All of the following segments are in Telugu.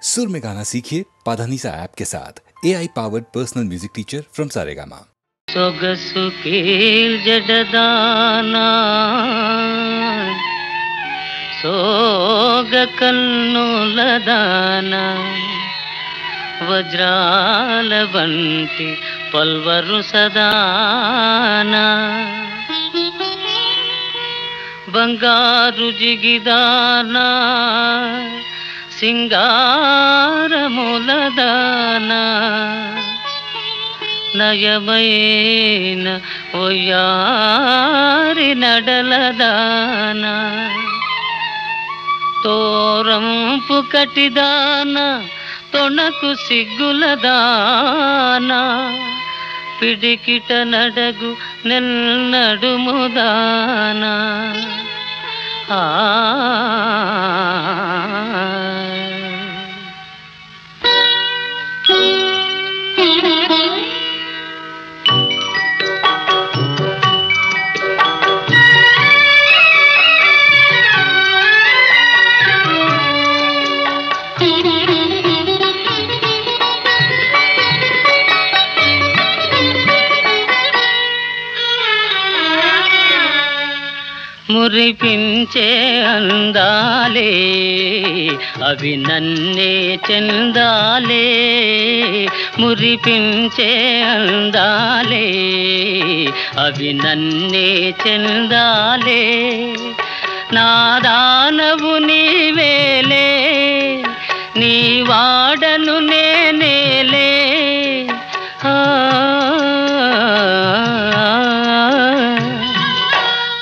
सुर में गाना सीखिए पाधानीसा ऐप के साथ AI powered personal music teacher from Saregama. सొగసు కీల్జడదానా సోగ కన్నులదానా వజ్రాల వంటి పల్వరు సదానా బంగారు జిగిదానా సింగారములదానా నయమైన ఒయ్యారి నడలదానా తోరంపు కటిదానా తొణకు సిగ్గులదానా పిడికిట నడగు నెన్నడుముదానా మురిపించే అందాలే అవి నన్నే చెందాలే మురిపించే అందాలే అవి నన్నే చెందాలే నాదానవు నీవేలే నీ వాడను నేనేలే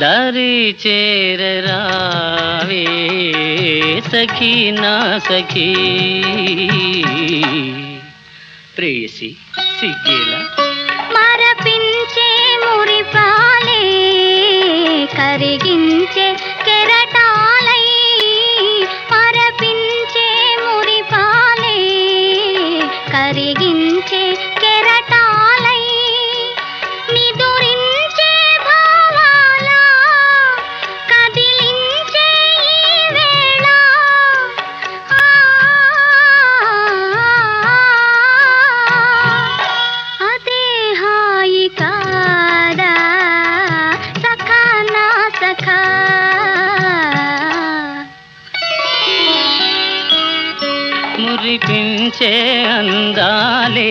దారి చేరరావే సఖీ నా సఖీ ప్రేయసి సిగ్గేలా మరపించే మురిపాలే కరిగించే కెరటాలై మరపించే మురిపాలే కరిగించే కెరటాలై నిదురించే భావాల కదిలించే ఈ వేళ అదే హాయి కాదా సఖా నా సఖా మురిపించే అందాలే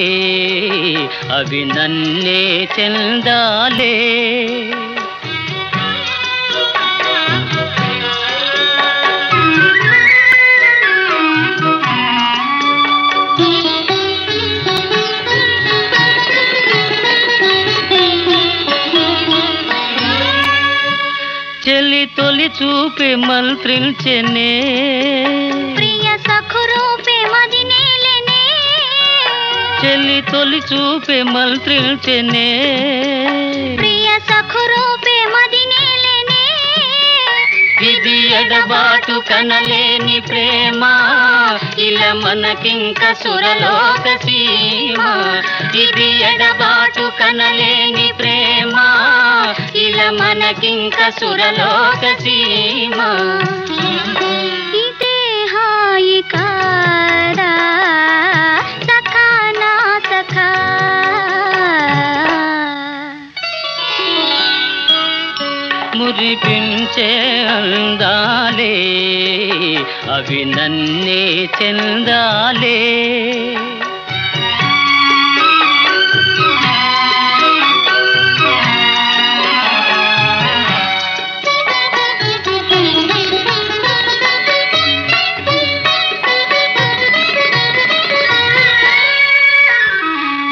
అవి నన్నే చెందాలే చెలి తొలి చూపే మంత్రించెనే ప్రియ సఖురూపే మదినేలెనే చెలి తొలి చూపే మంత్రించెనే ప్రియ సఖురూపే మదినేలెనే ఇది ఎడబాటు కనలేని ప్రేమ ఇలా మనకింక సురలోక సీమ ఇది ఎడబాటు కనలేని ప్రేమ ఇలా మనకింక సురలోక సీమ ఇదే హాయి కాదా సఖా నా సఖా మురిపించే అందాలే అవి నన్నే చెందాలే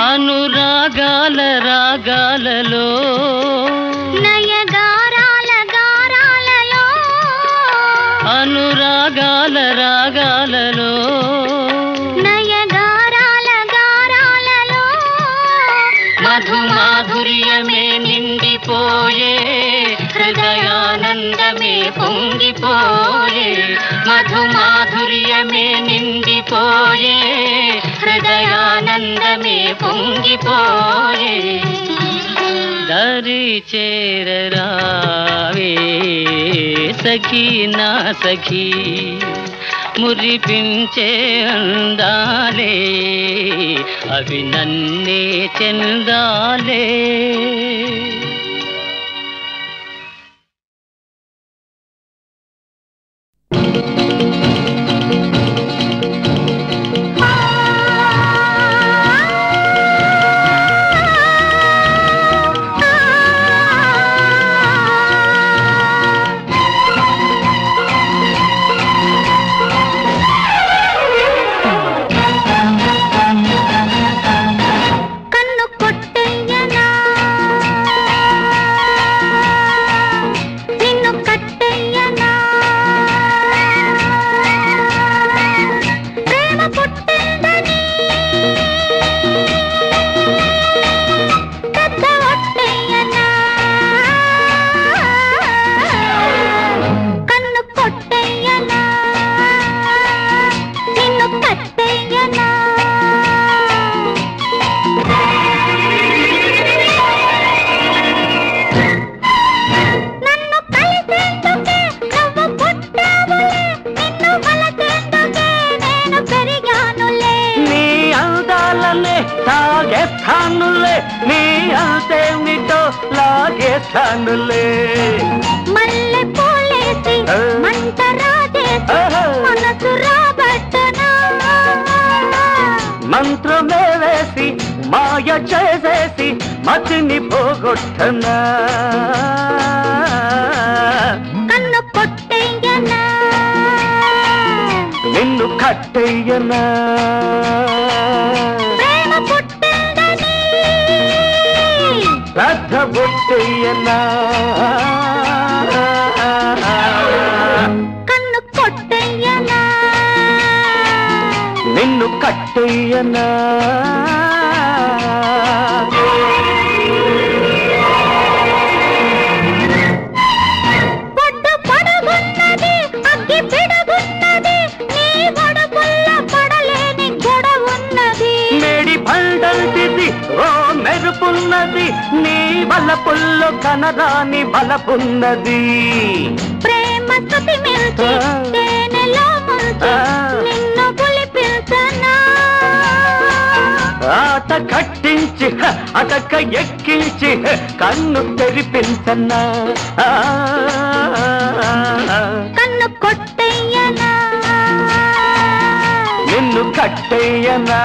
అనురాగాల రాగాలలో నయగారాల గారాలలో అనురాగాల రాగాలలో నయగారాల గారాలలో మధుమాధుర్యమే నిండిపోయే హృదయానందమే పొంగిపోయే మధుమాధుర్యమే నిండిపోయే హృదయానందమే పొంగిపోయే దరి చేరరావే సఖీ నా సఖీ మురిపించే అందాలే అవి నన్నే చెందాలే. మల్లె పూలేసి మంట రాజేసి మనసు రాబట్టనా మంత్రమే వేసి మాయ చేసేసి మతిని పోగొట్టనా కన్ను కొట్టేయనా నిన్ను కట్టేయనా ప్రేమ పుట్టిందని శ్రద్ధ పుట్టేయనా కన్ను కొట్టేయనా నిన్ను కట్టేయనా పొట్టు పడుగున్నది అగ్గి పిడుగున్నది నీ గొడవల్ల పడలేని గొడవున్నది మేడి పండంటిది ఓ మెరుపున్నది నీ బలపుల్లో కనరాని బలపున్నది ప్రేమ స్తుతి మిల్చి తేనెలో ముంచి నిన్ను పులిపించనా ఆట కట్టించి అటక ఎక్కించి కన్ను తెరిపించనా కన్ను కొట్టేయనా నిన్ను కట్టేయనా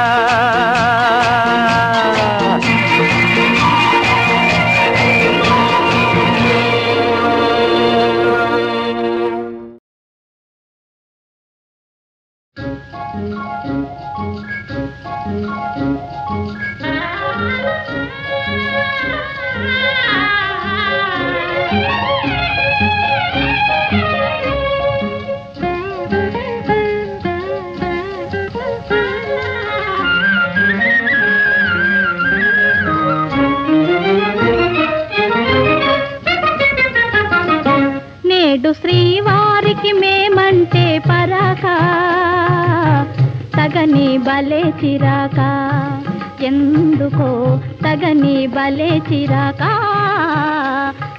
నేడు శ్రీవారికి మేమంటే పరాక తగని బలే చిరాక ఎందుకో తగని బలే చిరాక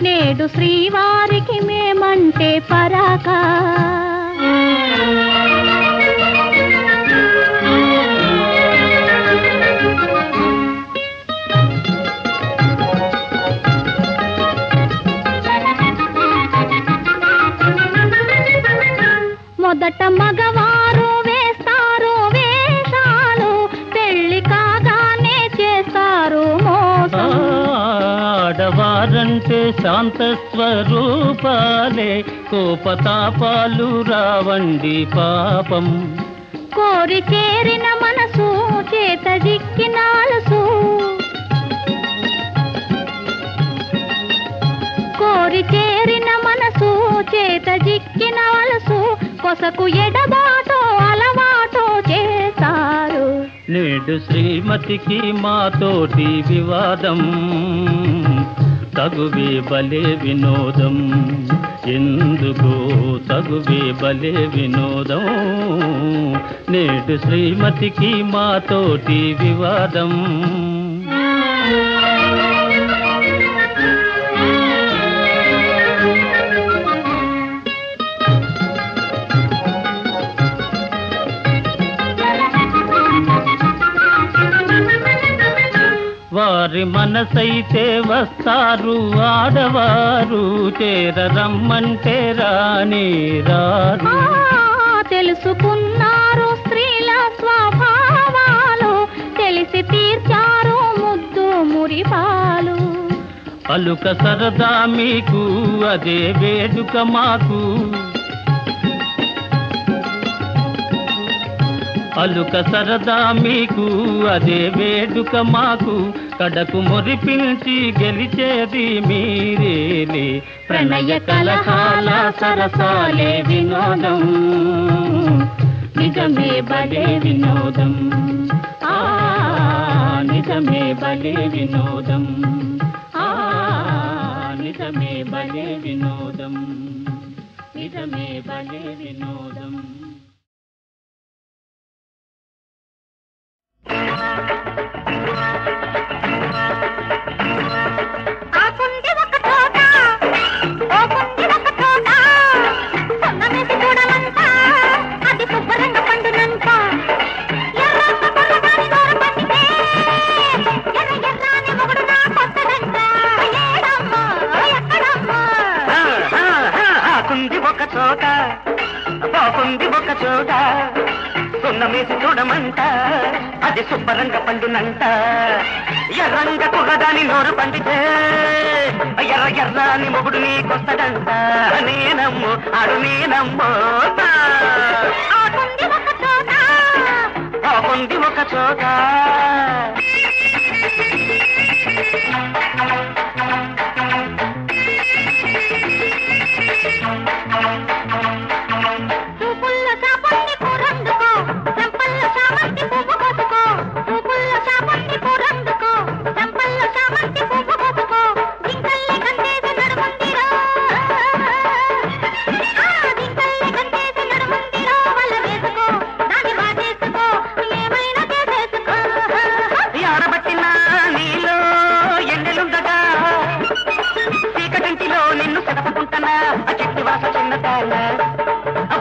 నేడు శ్రీవారికి మేమంటే పరాక మొదట మగవారు వేస్తారు వేషాలు పెళ్లి కాగానే చేస్తారు మోసం ఆడవారంటే శాంత స్వరూపాలే కోపతాపాలు రావండి పాపం కోరి చేరిన మనసు చేత జిక్కినాలసు కోరి చేరిన మనసు చేత జిక్కినాలసు కొసకు ఎడబాటో అలవాటో చేస్తారు నేడు శ్రీమతికి మాతోటి వివాదం తగువే బలే వినోదం ఎందుకు తగువే బలే వినోదం నేడు శ్రీమతికి మాతోటి వివాదం వారి మనసైతే వస్తారు ఆడవారు, చేరరమ్మంటే రాని రారు. తెలుసుకున్నారు స్త్రీల స్వభావాలు, తెలిసి తీర్చారు ముద్దు మురిపాలు. అలుక సరదా మీకు అదే వేడుక మాకు, అలుక సరదా మీకు అదే వేడుక మాకు. కడకు మురిపించి గెలిచేది మీరేలే, ప్రణయ కలహాల సరసాలే వినోదం, నిజమే భలే వినోదం. నిజమే భలే వినోదం, నిజమే భలే వినోదం, నిజమే భలే వినోదం. బాగుంది ఒక చోట సున్నమేసి చూడమంట, అది శుభ్రంగా పండునంట. ఎర్రంగ కుర్రదాని నోరు పండితే ఎర్ర ఎర్రాని మొగుడు నీకొస్తడంట. నేనమ్ము ఆడు నేనమ్మో, బాగుంది ఒక చోట.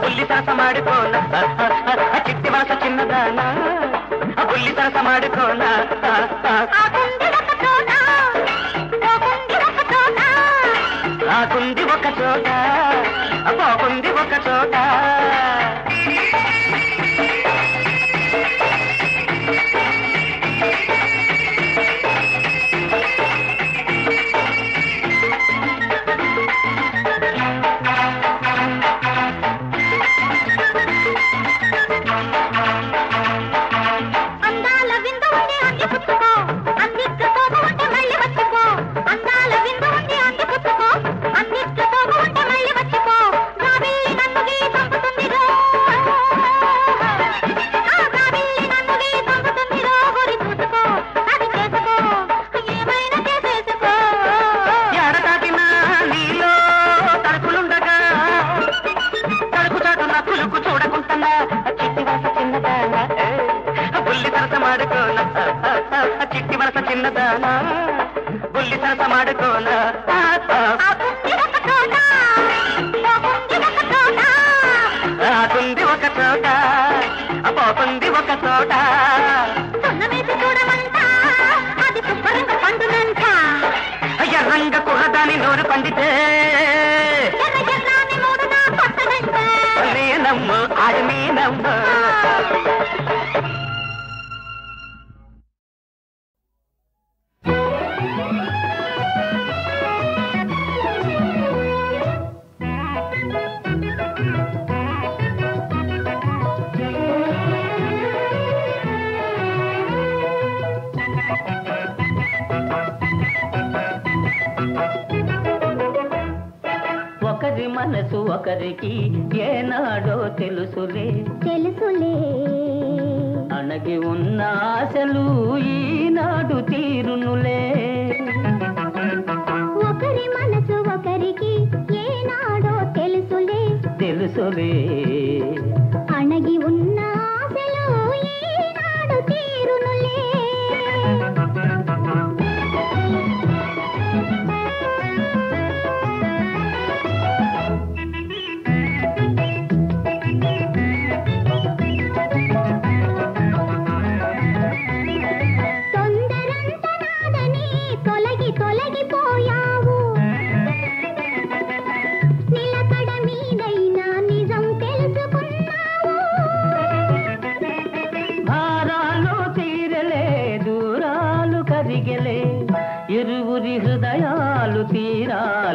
బుల్లి సరస మాడుకోన చిట్టి వలస చిన్నదాన, బుల్లి సరస మాడుకోన. ఆకుంది ఒక చోట, బాగుంది ఒక చోట. చిట్టి వలస చిన్నదానా, బుల్లి సరస మాడుకోన. ఆకుంది ఒక చోట, పోతుంది ఒక చోట. ఎర్రంగ కుర్రదాని నోరు పండితే నేనమ్ము ఆడు నేనమ్ము. ఒకరి మనసు ఒకరికి ఏనాడో తెలుసులే, తెలుసులే. అణగి ఉన్న ఆశలు ఈనాడు తీరునులే. ఒకరి మనసు ఒకరికి ఏనాడో తెలుసులే, తెలుసులే. అణగి ఉన్న ఆశలు ఈనాడు తీరునులే. తొందరంత నాదని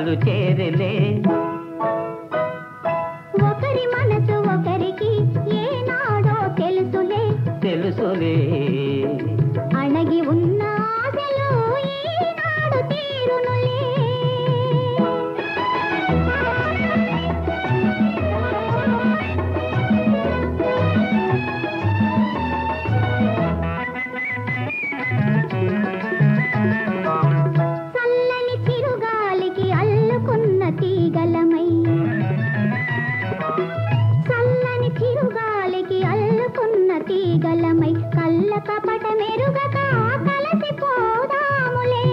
తీరాలు చేరలే. ఒకరి మనసు ఒకరికి ఏనాడో తెలుసులే తెలుసులే అణగి ఉన్న ఆశలు ఈనాడు తీరునులే. చల్లని చిరుగాలికి అల్లుకున్న తీగలమై చల్లని చిరుగాలికి అల్లుకున్న తీగలమై కళ్ళ కపట మెరుగక కలసిపోదాములే.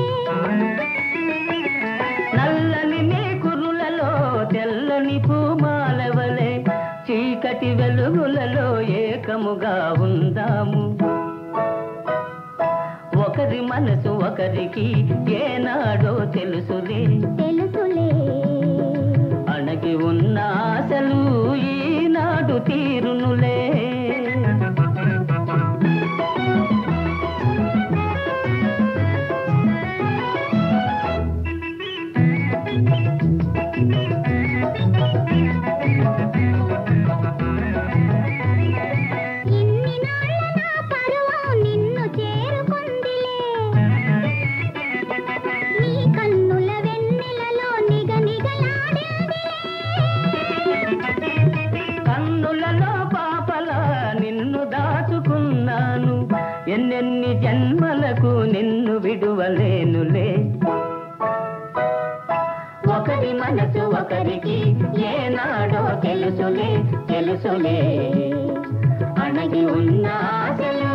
నల్లని మేకురులలో తెల్లని పూమాలవలే చీకటి వెలుగులలో ఏకముగా ఉందాము. ఒకరి మనసు ఒకరికి ఏనాడో తెలుసులే తెలుసులే అణగి ఉన్న ఆశలు ఈనాడు తీరునులే. ఇన్ని నాళ్ళ నా పరువం నిన్ను చేరుకుందిలే. నీ కన్నుల వెన్నెలలో నిగనిగలాడిందిలే. కన్నులలో పాపలా నిన్ను దాచుకున్నాను. ఎన్నెన్ని జన్మలకు నిన్ను విడువలేనులే. ఒకరి మనసు ఒకరికి ఏనాడో తెలుసులే తెలుసులే అణగి ఉన్న ఆశలు